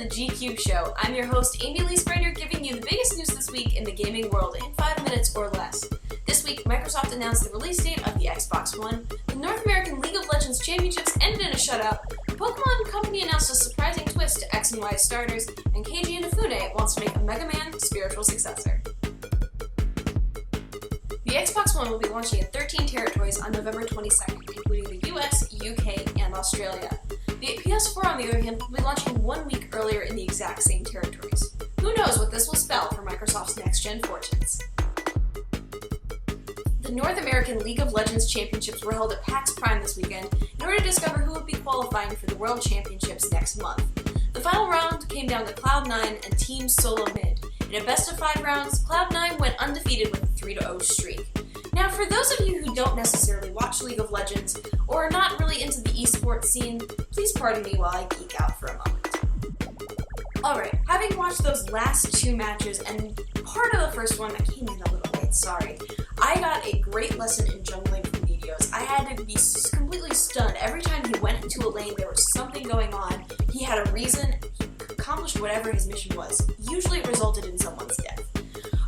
GQ Show. I'm your host, Amy Lee Sprader, giving you the biggest news this week in the gaming world in 5 minutes or less. This week, Microsoft announced the release date of the Xbox One, the North American League of Legends Championships ended in a shutout, the Pokemon Company announced a surprising twist to X and Y starters, and Keiji Inafune wants to make a Mega Man spiritual successor. The Xbox One will be launching in 13 territories on November 22nd, including the US, UK, and Australia. The PS4, on the other hand, will be launching 1 week earlier in the exact same territories. Who knows what this will spell for Microsoft's next-gen fortunes? The North American League of Legends Championships were held at PAX Prime this weekend in order to discover who would be qualifying for the World Championships next month. The final round came down to Cloud9 and Team Solo Mid. In a best-of-5 rounds, Cloud9 went undefeated with a 3-0 streak. Now, for those of you who don't necessarily watch League of Legends, or are not really into the esports scene, please pardon me while I geek out for a moment. Alright, having watched those last 2 matches, and part of the first one that came in a little late, sorry, I got a great lesson in jungling from Meteos. I had to be completely stunned. Every time he went into a lane, there was something going on. He had a reason, he accomplished whatever his mission was. Usually it resulted in someone's death.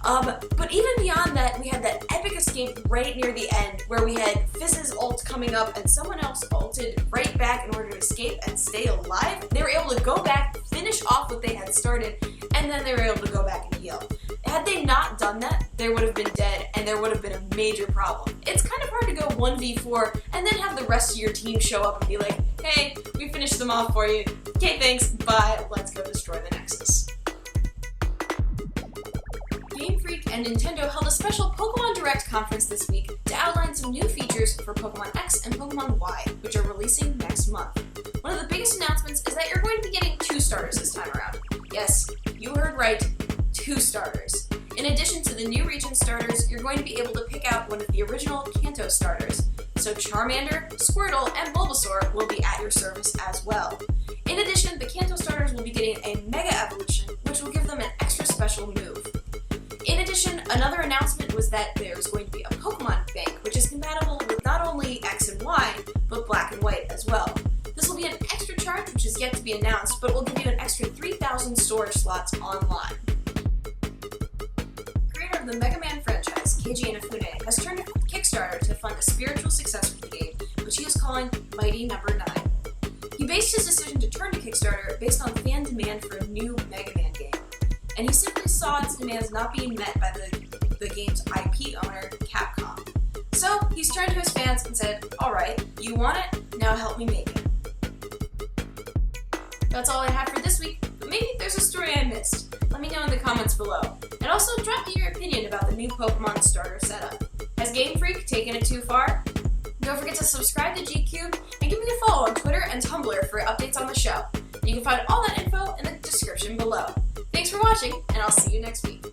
But even beyond that, we had that epic escape right near the end, where we had Fizz's ult coming up and someone else ulted right back in order to escape and stay alive. They were able to go back, finish off what they had started, and then they were able to go back and heal. Had they not done that, they would have been dead, and there would have been a major problem. It's kind of hard to go 1v4 and then have the rest of your team show up and be like, hey, we finished them off for you. Okay, thanks, bye, let's go destroy the Nexus. Game Freak and Nintendo held a special Pokemon Direct conference this week to outline some new features for Pokemon X and Pokemon Y, which are releasing next month. One of the biggest announcements is that you're going to be getting 2 starters this time around. Yes, you heard right, 2 starters. In addition to the new region starters, you're going to be able to pick out one of the original Kanto starters, so Charmander, Squirtle, and Bulbasaur will be at your service as well. In addition, the Kanto starters will be getting a Mega Evolution, which will give them an extra special move. In addition, another announcement was that there's going to be a Pokemon Bank, which is compatible with not only X and Y, but Black and White as well. This will be an extra charge, which is yet to be announced, but will give you an extra 3,000 storage slots online. Creator of the Mega Man franchise, Keiji Inafune, has turned to Kickstarter to fund a spiritual successor for the game, which he is calling Mighty No. 9. He based his decision to turn to Kickstarter based on fan demand for a new Mega Man game, and he simply saw its demands not being met by the game's IP owner, Capcom. So he's turned to his fans and said, alright, you want it, now help me make it. That's all I have for this week, but maybe there's a story I missed. Let me know in the comments below. And also drop me your opinion about the new Pokemon starter setup. Has Game Freak taken it too far? Don't forget to subscribe to GQ and give me a follow on Twitter and Tumblr for updates on the show. You can find all that info in the description below. Thanks for watching, and I'll see you next week.